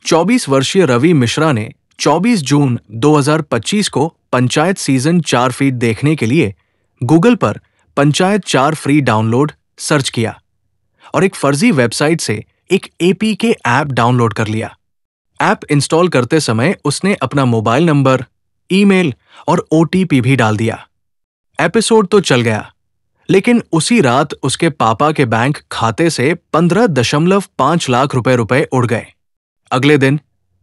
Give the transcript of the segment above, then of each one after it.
24 वर्षीय रवि मिश्रा ने 24 जून 2025 को पंचायत सीजन 4 फीड देखने के लिए गूगल पर पंचायत 4 फ्री डाउनलोड सर्च किया और एक फर्जी वेबसाइट से एक एपीके ऐप डाउनलोड कर लिया। ऐप इंस्टॉल करते समय उसने अपना मोबाइल नंबर, ईमेल और ओटीपी भी डाल दिया। एपिसोड तो चल गया, लेकिन उसी रात उसके पापा के बैंक खाते से 15.5 लाख रुपए उड़ गए। अगले दिन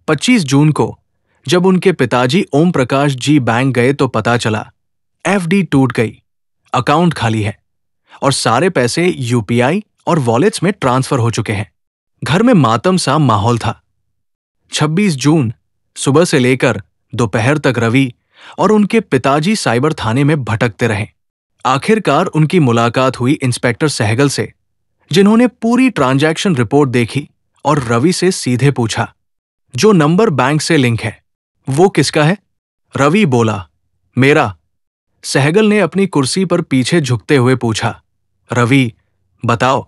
25 जून को जब उनके पिताजी ओम प्रकाश जी बैंक गए तो पता चला एफडी टूट गई, अकाउंट खाली है और सारे पैसे यूपीआई और वॉलेट्स में ट्रांसफर हो चुके हैं। घर में मातम सा माहौल था। 26 जून सुबह से लेकर दोपहर तक रवि और उनके पिताजी साइबर थाने में भटकते रहे। आखिरकार उनकी मुलाकात हुई इंस्पेक्टर सहगल से, जिन्होंने पूरी ट्रांजैक्शन रिपोर्ट देखी और रवि से सीधे पूछा, जो नंबर बैंक से लिंक है वो किसका है? रवि बोला, मेरा। सहगल ने अपनी कुर्सी पर पीछे झुकते हुए पूछा, रवि बताओ,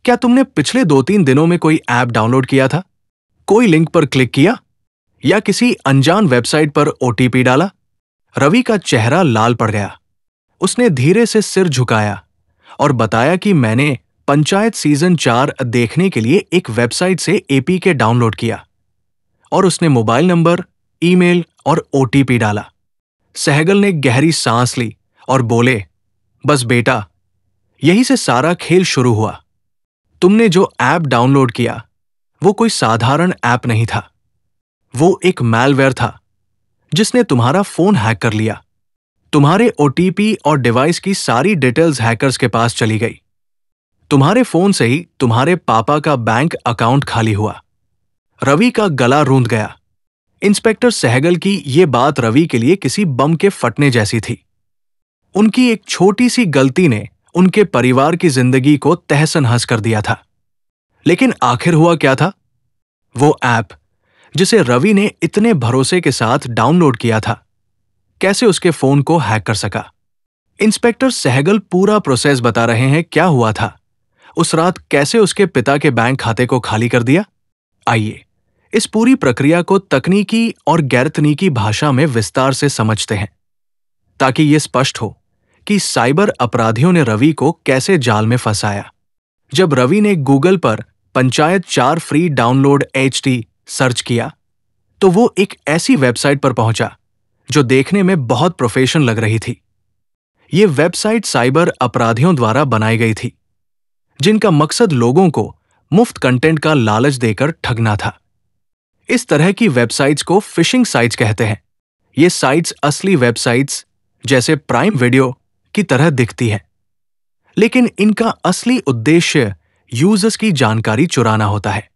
क्या तुमने पिछले 2-3 दिनों में कोई ऐप डाउनलोड किया था? कोई लिंक पर क्लिक किया या किसी अनजान वेबसाइट पर ओटीपी डाला? रवि का चेहरा लाल पड़ गया। उसने धीरे से सिर झुकाया और बताया कि मैंने पंचायत सीजन 4 देखने के लिए एक वेबसाइट से एपीके डाउनलोड किया और उसने मोबाइल नंबर, ईमेल और ओटीपी डाला। सहगल ने गहरी सांस ली और बोले, बस बेटा, यही से सारा खेल शुरू हुआ। तुमने जो ऐप डाउनलोड किया वो कोई साधारण ऐप नहीं था। वो एक मैलवेयर था जिसने तुम्हारा फोन हैक कर लिया। तुम्हारे ओटीपी और डिवाइस की सारी डिटेल्स हैकर्स के पास चली गई। तुम्हारे फोन से ही तुम्हारे पापा का बैंक अकाउंट खाली हुआ। रवि का गला रूंध गया। इंस्पेक्टर सहगल की ये बात रवि के लिए किसी बम के फटने जैसी थी। उनकी एक छोटी सी गलती ने उनके परिवार की जिंदगी को तहस-नहस कर दिया था। लेकिन आखिर हुआ क्या था? वो ऐप जिसे रवि ने इतने भरोसे के साथ डाउनलोड किया था, कैसे उसके फोन को हैक कर सका? इंस्पेक्टर सहगल पूरा प्रोसेस बता रहे हैं। क्या हुआ था उस रात, कैसे उसके पिता के बैंक खाते को खाली कर दिया। आइए इस पूरी प्रक्रिया को तकनीकी और गैर-तकनीकी भाषा में विस्तार से समझते हैं, ताकि यह स्पष्ट हो कि साइबर अपराधियों ने रवि को कैसे जाल में फंसाया। जब रवि ने गूगल पर panchayat 4 free download HD search किया तो वो एक ऐसी वेबसाइट पर पहुंचा जो देखने में बहुत प्रोफेशनल लग रही थी। ये वेबसाइट साइबर अपराधियों द्वारा बनाई गई थी, जिनका मकसद लोगों को मुफ्त कंटेंट का लालच देकर ठगना था। इस तरह की वेबसाइट्स को फिशिंग साइट्स कहते हैं। ये साइट्स असली वेबसाइट्स जैसे प्राइम वीडियो की तरह दिखती हैं, लेकिन इनका असली उद्देश्य यूजर्स की जानकारी चुराना होता है।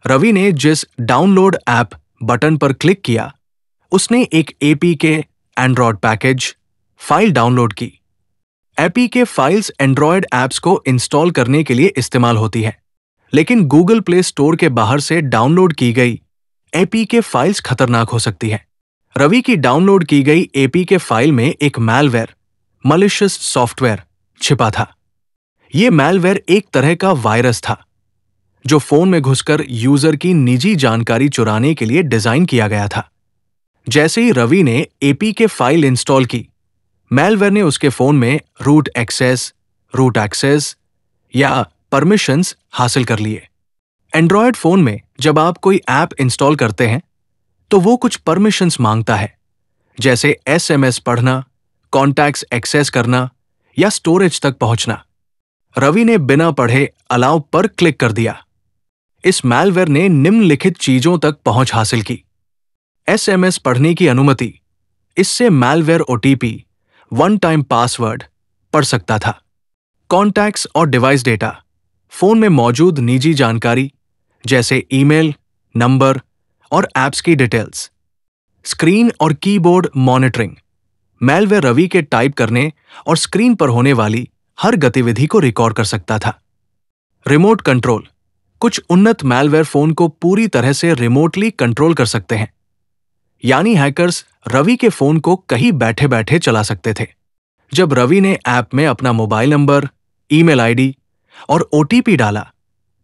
रवि ने जिस डाउनलोड ऐप बटन पर क्लिक किया, उसने एक APK Android package file download की। एपीके फाइल्स एंड्रॉयड ऐप्स को इंस्टॉल करने के लिए इस्तेमाल होती है, लेकिन गूगल प्ले स्टोर के बाहर से डाउनलोड की गई एपीके फाइल्स खतरनाक हो सकती हैं। रवि की डाउनलोड की गई एपीके फाइल में एक मैलवेयर, मलिशियस सॉफ्टवेयर छिपा था। यह मैलवेयर एक तरह का वायरस था जो फोन में घुसकर यूजर की निजी जानकारी चुराने के लिए डिजाइन किया गया था। जैसे ही रवि ने एपीके फाइल इंस्टॉल की, मैलवेयर ने उसके फोन में रूट एक्सेस या परमिशंस हासिल कर लिए। एंड्रॉयड फोन में जब आप कोई ऐप इंस्टॉल करते हैं तो वो कुछ परमिशंस मांगता है, जैसे एसएमएस पढ़ना, कॉन्टैक्ट्स एक्सेस करना या स्टोरेज तक पहुंचना। रवि ने बिना पढ़े अलाउ पर क्लिक कर दिया। इस मैलवेयर ने निम्नलिखित चीजों तक पहुंच हासिल की। एसएमएस पढ़ने की अनुमति। इससे malware OTP, one time password पढ़ सकता था। कॉन्टैक्ट्स और डिवाइस डेटा, फोन में मौजूद निजी जानकारी जैसे ईमेल, नंबर और ऐप्स की डिटेल्स। स्क्रीन और कीबोर्ड मॉनिटरिंग। मैलवेयर रवि के टाइप करने और स्क्रीन पर होने वाली हर गतिविधि को रिकॉर्ड कर सकता था। Remote control. कुछ उन्नत मैलवेयर फोन को पूरी तरह से रिमोटली कंट्रोल कर सकते हैं, यानी हैकर्स रवि के फोन को कहीं बैठे बैठे चला सकते थे। जब रवि ने ऐप में अपना मोबाइल नंबर, ईमेल आईडी और ओटीपी डाला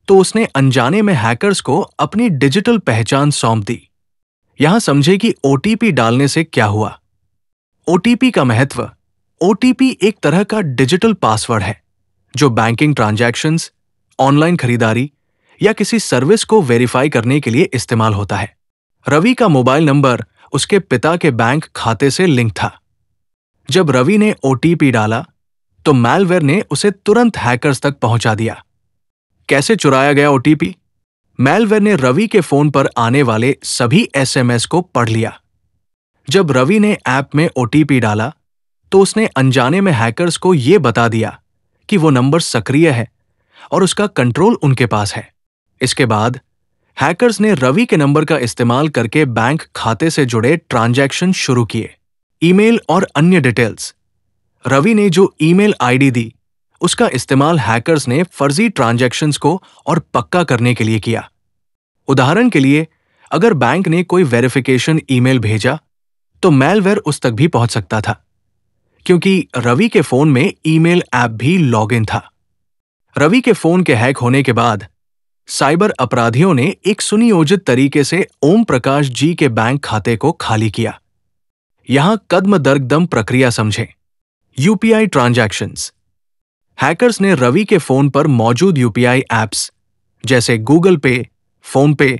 तो उसने अनजाने में हैकर्स को अपनी डिजिटल पहचान सौंप दी। यहां समझे कि ओटीपी डालने से क्या हुआ। ओटीपी का महत्व। ओटीपी एक तरह का डिजिटल पासवर्ड है जो बैंकिंग ट्रांजैक्शंस, ऑनलाइन खरीदारी या किसी सर्विस को वेरीफाई करने के लिए इस्तेमाल होता है। रवि का मोबाइल नंबर उसके पिता के बैंक खाते से लिंक था। जब रवि ने ओटीपी डाला तो मैलवेयर ने उसे तुरंत हैकर्स तक पहुंचा दिया। कैसे चुराया गया ओटीपी? मैलवेयर ने रवि के फोन पर आने वाले सभी एसएमएस को पढ़ लिया। जब रवि ने ऐप में ओटीपी डाला तो उसने अनजाने में हैकर्स को यह बता दिया कि वो नंबर सक्रिय है और उसका कंट्रोल उनके पास है। इसके बाद हैकर्स ने रवि के नंबर का इस्तेमाल करके बैंक खाते से जुड़े ट्रांजैक्शन शुरू किए। ईमेल और अन्य डिटेल्स। रवि ने जो ईमेल आईडी दी उसका इस्तेमाल हैकर्स ने फर्जी ट्रांजैक्शंस को और पक्का करने के लिए किया। उदाहरण के लिए, अगर बैंक ने कोई वेरिफिकेशन ईमेल भेजा तो मैलवेयर उस तक भी पहुंच सकता था, क्योंकि रवि के फोन में ईमेल ऐप भी लॉगिन था। रवि के फोन के हैक होने के बाद साइबर अपराधियों ने एक सुनियोजित तरीके से ओम प्रकाश जी के बैंक खाते को खाली किया। यहां कदम दर कदम प्रक्रिया समझें। UPI transactions. हैकर्स ने रवि के फोन पर मौजूद यूपीआई ऐप्स जैसे गूगल पे, फोन पे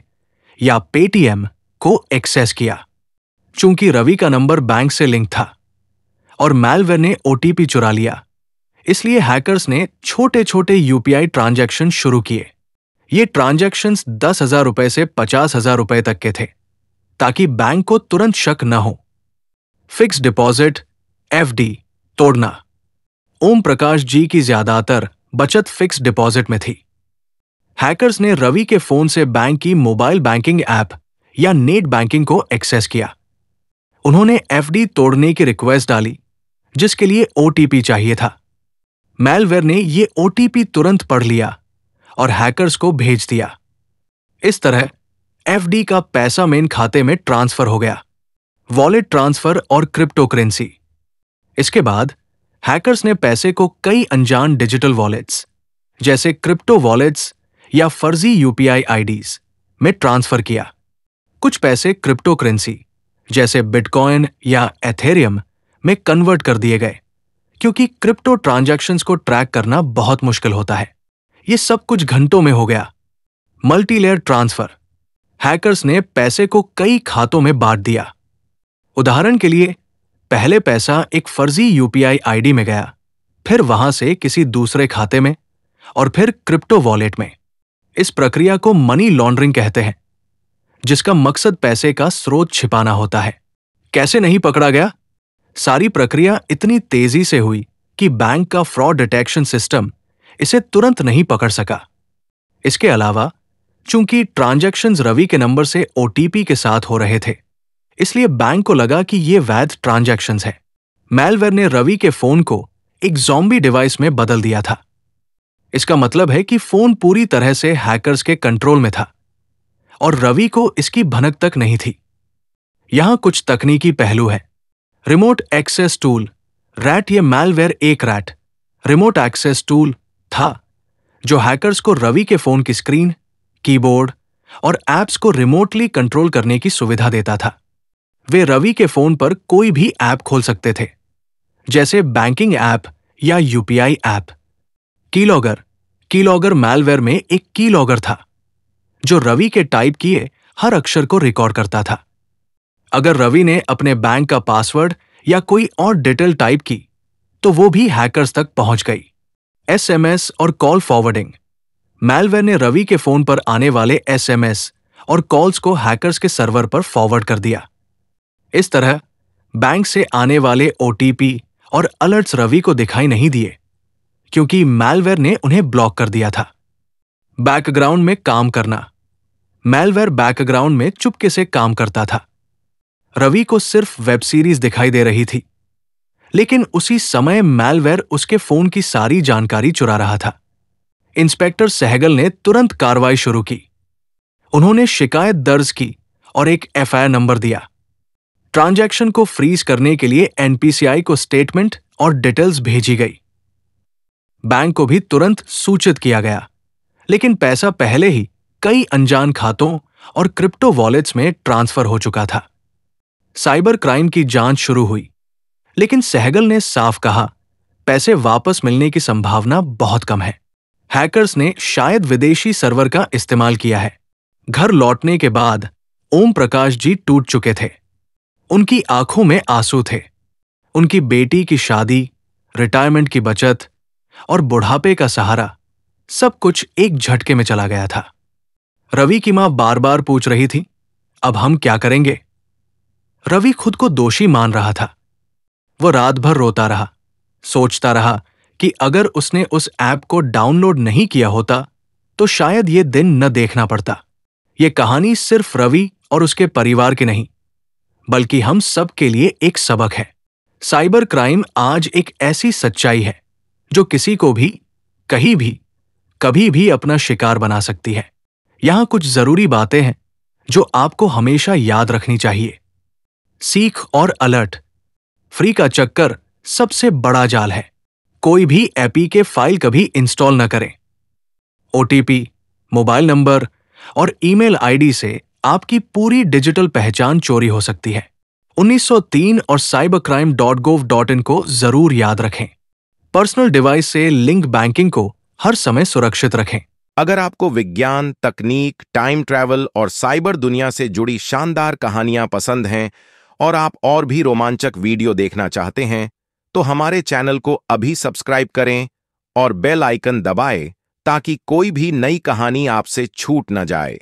या पेटीएम को एक्सेस किया। चूंकि रवि का नंबर बैंक से लिंक था और मैलवेयर ने ओटीपी चुरा लिया, इसलिए हैकर्स ने छोटे छोटे यूपीआई ट्रांजैक्शन शुरू किए। ये ट्रांजैक्शंस 10,000 रुपए से 50,000 रुपए तक के थे, ताकि बैंक को तुरंत शक न हो। फिक्स डिपॉजिट, एफडी तोड़ना। ओम प्रकाश जी की ज्यादातर बचत फिक्स डिपॉजिट में थी। हैकर्स ने रवि के फोन से बैंक की मोबाइल बैंकिंग ऐप या नेट बैंकिंग को एक्सेस किया। उन्होंने एफडी तोड़ने की रिक्वेस्ट डाली, जिसके लिए ओटीपी चाहिए था। मैलवेयर ने ये ओटीपी तुरंत पढ़ लिया और हैकर्स को भेज दिया। इस तरह एफडी का पैसा मेन खाते में ट्रांसफर हो गया। वॉलेट ट्रांसफर और क्रिप्टो करेंसी। इसके बाद हैकर्स ने पैसे को कई अनजान डिजिटल वॉलेट्स जैसे क्रिप्टो वॉलेट्स या फर्जी यूपीआई आईडीज में ट्रांसफर किया। कुछ पैसे क्रिप्टो करेंसी जैसे बिटकॉइन या एथेरियम में कन्वर्ट कर दिए गए, क्योंकि क्रिप्टो ट्रांजैक्शंस को ट्रैक करना बहुत मुश्किल होता है। ये सब कुछ घंटों में हो गया। Multilayer transfer. हैकर्स ने पैसे को कई खातों में बांट दिया। उदाहरण के लिए, पहले पैसा एक फर्जी यूपीआई आईडी में गया, फिर वहां से किसी दूसरे खाते में और फिर क्रिप्टो वॉलेट में। इस प्रक्रिया को मनी लॉन्ड्रिंग कहते हैं, जिसका मकसद पैसे का स्रोत छिपाना होता है। कैसे नहीं पकड़ा गया? सारी प्रक्रिया इतनी तेजी से हुई कि बैंक का फ्रॉड डिटेक्शन सिस्टम इसे तुरंत नहीं पकड़ सका। इसके अलावा, चूंकि ट्रांजैक्शंस रवि के नंबर से ओटीपी के साथ हो रहे थे, इसलिए बैंक को लगा कि ये वैध ट्रांजैक्शंस है। मैलवेयर ने रवि के फोन को एक ज़ॉम्बी डिवाइस में बदल दिया था। इसका मतलब है कि फोन पूरी तरह से हैकर्स के कंट्रोल में था और रवि को इसकी भनक तक नहीं थी। यहां कुछ तकनीकी पहलू है। Remote access tool, RAT. ये मैलवेयर एक रैट रिमोट एक्सेस टूल था जो हैकर्स को रवि के फोन की स्क्रीन, कीबोर्ड और ऐप्स को रिमोटली कंट्रोल करने की सुविधा देता था। वे रवि के फोन पर कोई भी ऐप खोल सकते थे, जैसे बैंकिंग ऐप या यूपीआई ऐप। कीलॉगर मैलवेयर में एक कीलॉगर था जो रवि के टाइप किए हर अक्षर को रिकॉर्ड करता था। अगर रवि ने अपने बैंक का पासवर्ड या कोई और डिटेल टाइप की तो वो भी हैकर्स तक पहुंच गई। एसएमएस और कॉल फॉरवर्डिंग। मैलवेयर ने रवि के फोन पर आने वाले एसएमएस और कॉल्स को हैकर्स के सर्वर पर फॉरवर्ड कर दिया। इस तरह बैंक से आने वाले ओटीपी और अलर्ट्स रवि को दिखाई नहीं दिए, क्योंकि मैलवेयर ने उन्हें ब्लॉक कर दिया था। बैकग्राउंड में काम करना। मैलवेयर बैकग्राउंड में चुपके से काम करता था। रवि को सिर्फ वेब सीरीज दिखाई दे रही थी, लेकिन उसी समय मैलवेयर उसके फोन की सारी जानकारी चुरा रहा था। इंस्पेक्टर सहगल ने तुरंत कार्रवाई शुरू की। उन्होंने शिकायत दर्ज की और एक एफआईआर नंबर दिया। ट्रांजैक्शन को फ्रीज करने के लिए एनपीसीआई को स्टेटमेंट और डिटेल्स भेजी गई। बैंक को भी तुरंत सूचित किया गया, लेकिन पैसा पहले ही कई अनजान खातों और क्रिप्टो वॉलेट्स में ट्रांसफर हो चुका था। साइबर क्राइम की जांच शुरू हुई, लेकिन सहगल ने साफ कहा, पैसे वापस मिलने की संभावना बहुत कम है। हैकर्स ने शायद विदेशी सर्वर का इस्तेमाल किया है। घर लौटने के बाद ओम प्रकाश जी टूट चुके थे। उनकी आंखों में आंसू थे। उनकी बेटी की शादी, रिटायरमेंट की बचत और बुढ़ापे का सहारा, सब कुछ एक झटके में चला गया था। रवि की मां बार बार पूछ रही थी, अब हम क्या करेंगे? रवि खुद को दोषी मान रहा था। वो रात भर रोता रहा, सोचता रहा कि अगर उसने उस ऐप को डाउनलोड नहीं किया होता तो शायद ये दिन न देखना पड़ता। ये कहानी सिर्फ रवि और उसके परिवार की नहीं, बल्कि हम सब के लिए एक सबक है। साइबर क्राइम आज एक ऐसी सच्चाई है जो किसी को भी, कहीं भी, कभी भी अपना शिकार बना सकती है। यहां कुछ जरूरी बातें हैं जो आपको हमेशा याद रखनी चाहिए। सीख और अलर्ट। फ्री का चक्कर सबसे बड़ा जाल है। कोई भी एपीके फाइल कभी इंस्टॉल न करें। ओटीपी, मोबाइल नंबर और ईमेल आईडी से आपकी पूरी डिजिटल पहचान चोरी हो सकती है। 1903 और cybercrime.gov.in को जरूर याद रखें। पर्सनल डिवाइस से लिंक बैंकिंग को हर समय सुरक्षित रखें। अगर आपको विज्ञान, तकनीक, टाइम ट्रैवल और साइबर दुनिया से जुड़ी शानदार कहानियां पसंद हैं और आप और भी रोमांचक वीडियो देखना चाहते हैं, तो हमारे चैनल को अभी सब्सक्राइब करें और बेल आइकन दबाएं ताकि कोई भी नई कहानी आपसे छूट न जाए।